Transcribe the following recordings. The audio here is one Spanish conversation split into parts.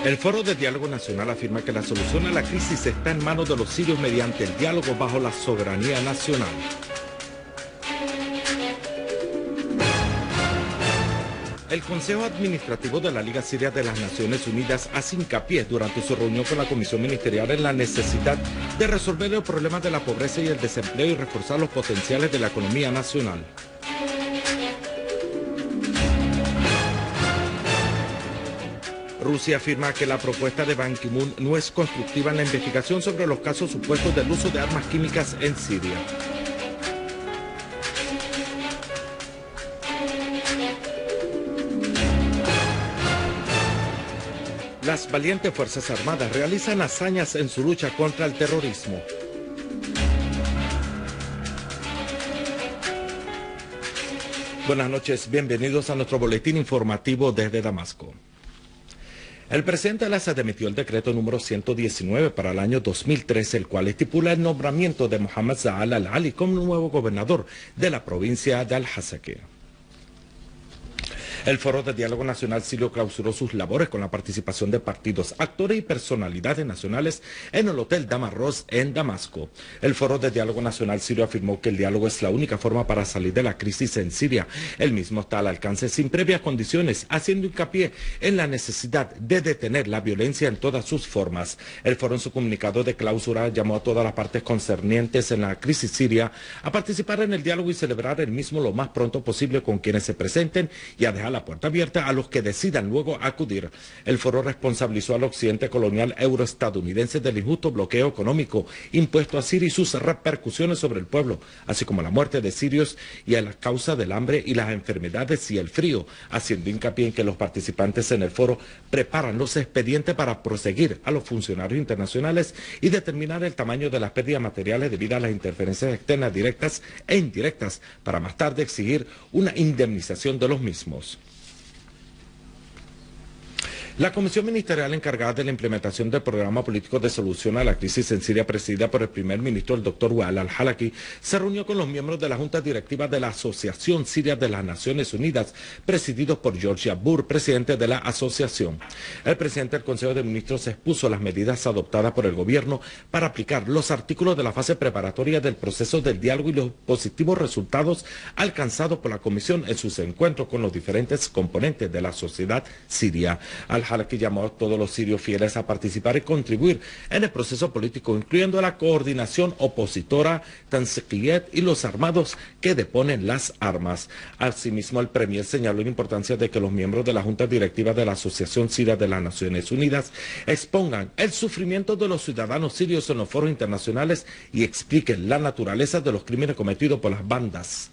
El Foro de Diálogo Nacional afirma que la solución a la crisis está en manos de los sirios mediante el diálogo bajo la soberanía nacional. El Consejo Administrativo de la Liga Siria de las Naciones Unidas hace hincapié durante su reunión con la Comisión Ministerial en la necesidad de resolver los problemas de la pobreza y el desempleo y reforzar los potenciales de la economía nacional. Rusia afirma que la propuesta de Ban Ki-moon no es constructiva en la investigación sobre los casos supuestos del uso de armas químicas en Siria. Las valientes Fuerzas Armadas realizan hazañas en su lucha contra el terrorismo. Buenas noches, bienvenidos a nuestro boletín informativo desde Damasco. El presidente Al-Assad emitió el decreto número 119 para el año 2013, el cual estipula el nombramiento de Mohammad Zahal al-Ali como nuevo gobernador de la provincia de Al-Hasakeh. El Foro de Diálogo Nacional Sirio clausuró sus labores con la participación de partidos, actores y personalidades nacionales en el Hotel Damarros en Damasco. El Foro de Diálogo Nacional Sirio afirmó que el diálogo es la única forma para salir de la crisis en Siria. El mismo está al alcance sin previas condiciones, haciendo hincapié en la necesidad de detener la violencia en todas sus formas. El Foro en su comunicado de clausura llamó a todas las partes concernientes en la crisis siria a participar en el diálogo y celebrar el mismo lo más pronto posible con quienes se presenten y a dejar la puerta abierta a los que decidan luego acudir. El foro responsabilizó al occidente colonial euroestadounidense del injusto bloqueo económico impuesto a Siria y sus repercusiones sobre el pueblo, así como la muerte de sirios y a la causa del hambre y las enfermedades y el frío, haciendo hincapié en que los participantes en el foro preparan los expedientes para proseguir a los funcionarios internacionales y determinar el tamaño de las pérdidas materiales debido a las interferencias externas directas e indirectas, para más tarde exigir una indemnización de los mismos. La Comisión Ministerial encargada de la implementación del programa político de solución a la crisis en Siria, presidida por el primer ministro, el doctor Wael al-Halaki, se reunió con los miembros de la Junta Directiva de la Asociación Siria de las Naciones Unidas, presididos por George Abbur, presidente de la asociación. El presidente del Consejo de Ministros expuso las medidas adoptadas por el gobierno para aplicar los artículos de la fase preparatoria del proceso del diálogo y los positivos resultados alcanzados por la Comisión en sus encuentros con los diferentes componentes de la sociedad siria. Al-Halaki llamó a todos los sirios fieles a participar y contribuir en el proceso político, incluyendo a la coordinación opositora, Tanzikiyet y los armados que deponen las armas. Asimismo, el premier señaló la importancia de que los miembros de la Junta Directiva de la Asociación Siria de las Naciones Unidas expongan el sufrimiento de los ciudadanos sirios en los foros internacionales y expliquen la naturaleza de los crímenes cometidos por las bandas.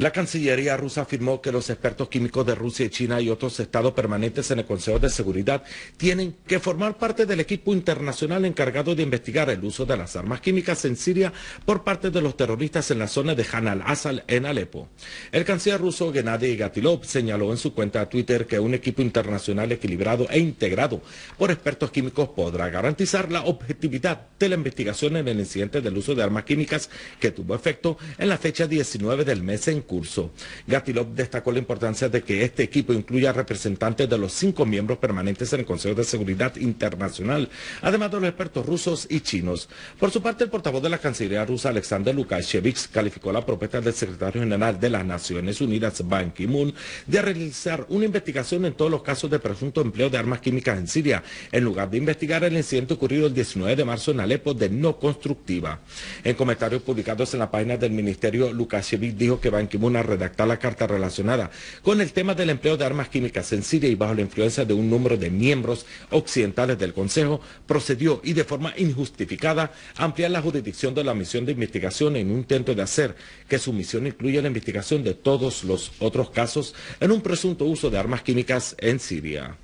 La Cancillería rusa afirmó que los expertos químicos de Rusia y China y otros estados permanentes en el Consejo de Seguridad tienen que formar parte del equipo internacional encargado de investigar el uso de las armas químicas en Siria por parte de los terroristas en la zona de Han al-Asal en Alepo. El canciller ruso Gennady Gatilov señaló en su cuenta de Twitter que un equipo internacional equilibrado e integrado por expertos químicos podrá garantizar la objetividad de la investigación en el incidente del uso de armas químicas que tuvo efecto en la fecha 19 del mes en curso. Gatilov destacó la importancia de que este equipo incluya representantes de los 5 miembros permanentes en el Consejo de Seguridad Internacional, además de los expertos rusos y chinos. Por su parte, el portavoz de la Cancillería rusa, Alexander Lukashevich, calificó la propuesta del secretario general de las Naciones Unidas, Ban Ki-moon, de realizar una investigación en todos los casos de presunto empleo de armas químicas en Siria, en lugar de investigar el incidente ocurrido el 19 de marzo en Alepo de no constructiva. En comentarios publicados en la página del ministerio, Lukashevich dijo que Ban Ki-moon a redactar la carta relacionada con el tema del empleo de armas químicas en Siria y bajo la influencia de un número de miembros occidentales del Consejo, procedió y de forma injustificada a ampliar la jurisdicción de la misión de investigación en un intento de hacer que su misión incluya la investigación de todos los otros casos en un presunto uso de armas químicas en Siria.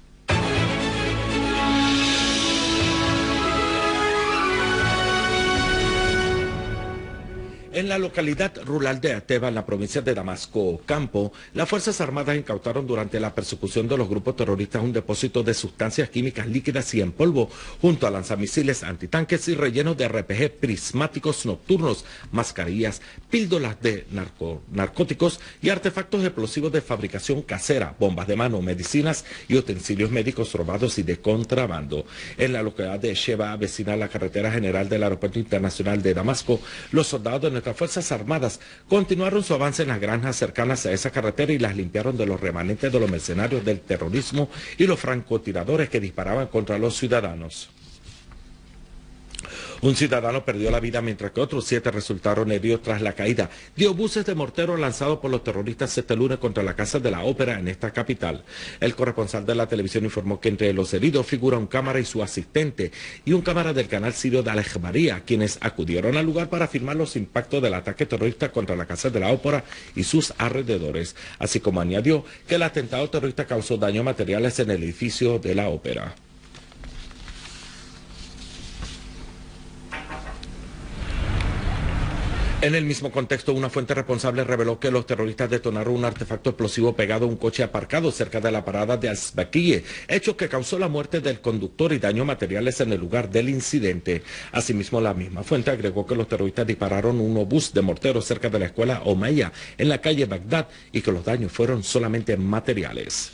En la localidad rural de Ateba, en la provincia de Damasco Campo, las Fuerzas Armadas incautaron durante la persecución de los grupos terroristas un depósito de sustancias químicas líquidas y en polvo, junto a lanzamisiles antitanques y rellenos de RPG, prismáticos nocturnos, mascarillas, píldoras de narcóticos y artefactos explosivos de fabricación casera, bombas de mano, medicinas y utensilios médicos robados y de contrabando. En la localidad de Sheba, vecina a la carretera general del Aeropuerto Internacional de Damasco, los soldados de nuestras Fuerzas Armadas continuaron su avance en las granjas cercanas a esa carretera y las limpiaron de los remanentes de los mercenarios del terrorismo y los francotiradores que disparaban contra los ciudadanos. Un ciudadano perdió la vida mientras que otros 7 resultaron heridos tras la caída de obuses de mortero lanzados por los terroristas este lunes contra la Casa de la Ópera en esta capital. El corresponsal de la televisión informó que entre los heridos figura un cámara y su asistente y un cámara del canal sirio de Al-Ejbaría, quienes acudieron al lugar para filmar los impactos del ataque terrorista contra la Casa de la Ópera y sus alrededores, así como añadió que el atentado terrorista causó daños materiales en el edificio de la ópera. En el mismo contexto, una fuente responsable reveló que los terroristas detonaron un artefacto explosivo pegado a un coche aparcado cerca de la parada de Al-Sbaqiye, hecho que causó la muerte del conductor y daños materiales en el lugar del incidente. Asimismo, la misma fuente agregó que los terroristas dispararon un obús de mortero cerca de la escuela Omeya en la calle Bagdad y que los daños fueron solamente materiales.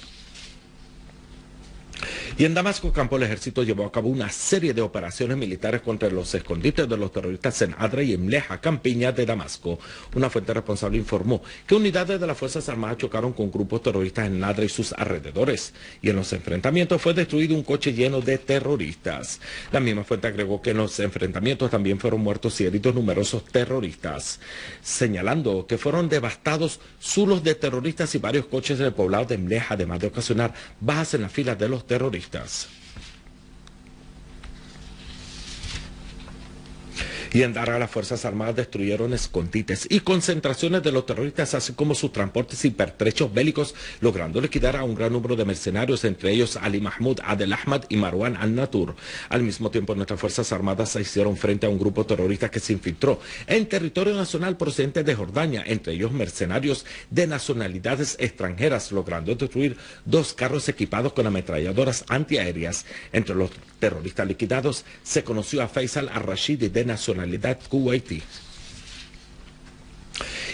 Y en Damasco Campo el ejército llevó a cabo una serie de operaciones militares contra los escondites de los terroristas en Adra y en Mleja, Campiña de Damasco. Una fuente responsable informó que unidades de las Fuerzas Armadas chocaron con grupos terroristas en Adra y sus alrededores. Y en los enfrentamientos fue destruido un coche lleno de terroristas. La misma fuente agregó que en los enfrentamientos también fueron muertos y heridos numerosos terroristas, señalando que fueron devastados zulos de terroristas y varios coches en el poblado de Mleja, además de ocasionar bajas en las filas de los terroristas. Y en Dara las Fuerzas Armadas destruyeron escondites y concentraciones de los terroristas, así como sus transportes y pertrechos bélicos, logrando liquidar a un gran número de mercenarios, entre ellos Ali Mahmoud Adel Ahmad y Marwan al-Natur. Al mismo tiempo, nuestras Fuerzas Armadas se hicieron frente a un grupo terrorista que se infiltró en territorio nacional procedente de Jordania, entre ellos mercenarios de nacionalidades extranjeras, logrando destruir 2 carros equipados con ametralladoras antiaéreas. Entre los terroristas liquidados se conoció a Faisal al-Rashidi, de nacionalidad kuwaití.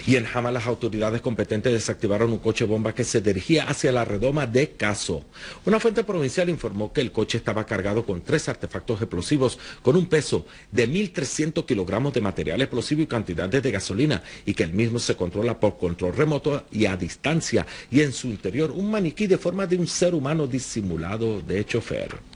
Y en Hama las autoridades competentes desactivaron un coche bomba que se dirigía hacia la redoma de Caso. Una fuente provincial informó que el coche estaba cargado con 3 artefactos explosivos con un peso de 1.300 kilogramos de material explosivo y cantidades de gasolina, y que el mismo se controla por control remoto y a distancia, y en su interior un maniquí de forma de un ser humano disimulado de chofer.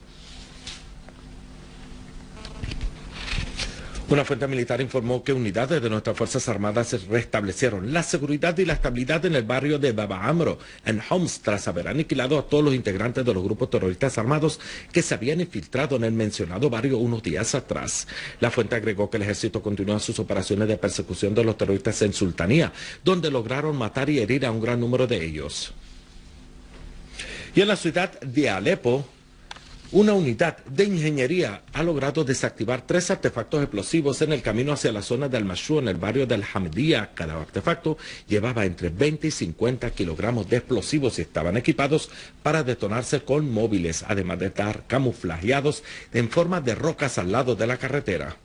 Una fuente militar informó que unidades de nuestras Fuerzas Armadas restablecieron la seguridad y la estabilidad en el barrio de Baba Amro, en Homs, tras haber aniquilado a todos los integrantes de los grupos terroristas armados que se habían infiltrado en el mencionado barrio unos días atrás. La fuente agregó que el ejército continúa sus operaciones de persecución de los terroristas en Sultanía, donde lograron matar y herir a un gran número de ellos. Y en la ciudad de Alepo, una unidad de ingeniería ha logrado desactivar 3 artefactos explosivos en el camino hacia la zona del Mashru, en el barrio del Hamdiyya. Cada artefacto llevaba entre 20 y 50 kilogramos de explosivos y estaban equipados para detonarse con móviles, además de estar camuflajeados en forma de rocas al lado de la carretera.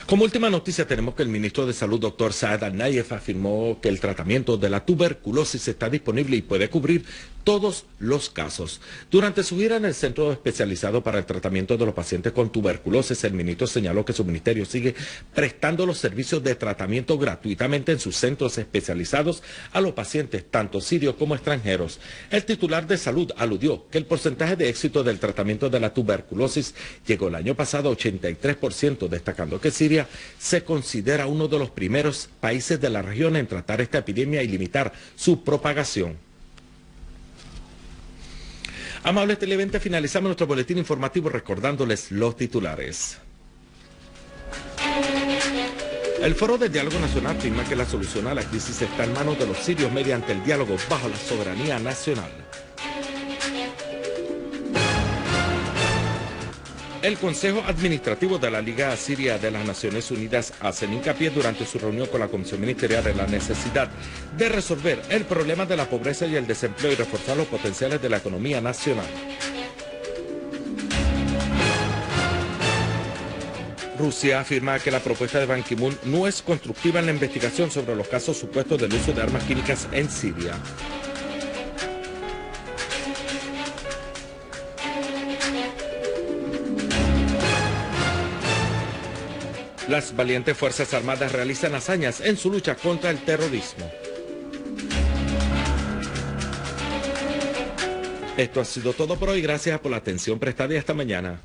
Como última noticia tenemos que el ministro de Salud, doctor Saad Al-Nayef, afirmó que el tratamiento de la tuberculosis está disponible y puede cubrir todos los casos. Durante su gira en el Centro Especializado para el Tratamiento de los Pacientes con Tuberculosis, el ministro señaló que su ministerio sigue prestando los servicios de tratamiento gratuitamente en sus centros especializados a los pacientes, tanto sirios como extranjeros. El titular de Salud aludió que el porcentaje de éxito del tratamiento de la tuberculosis llegó el año pasado a 83%, destacando que Siria se considera uno de los primeros países de la región en tratar esta epidemia y limitar su propagación. Amables televidentes, finalizamos nuestro boletín informativo recordándoles los titulares. El Foro de Diálogo Nacional afirma que la solución a la crisis está en manos de los sirios mediante el diálogo bajo la soberanía nacional. El Consejo Administrativo de la Liga Siria de las Naciones Unidas hace hincapié durante su reunión con la Comisión Ministerial en la necesidad de resolver el problema de la pobreza y el desempleo y reforzar los potenciales de la economía nacional. Rusia afirma que la propuesta de Ban Ki-moon no es constructiva en la investigación sobre los casos supuestos del uso de armas químicas en Siria. Las valientes Fuerzas Armadas realizan hazañas en su lucha contra el terrorismo. Esto ha sido todo por hoy. Gracias por la atención prestada y hasta mañana.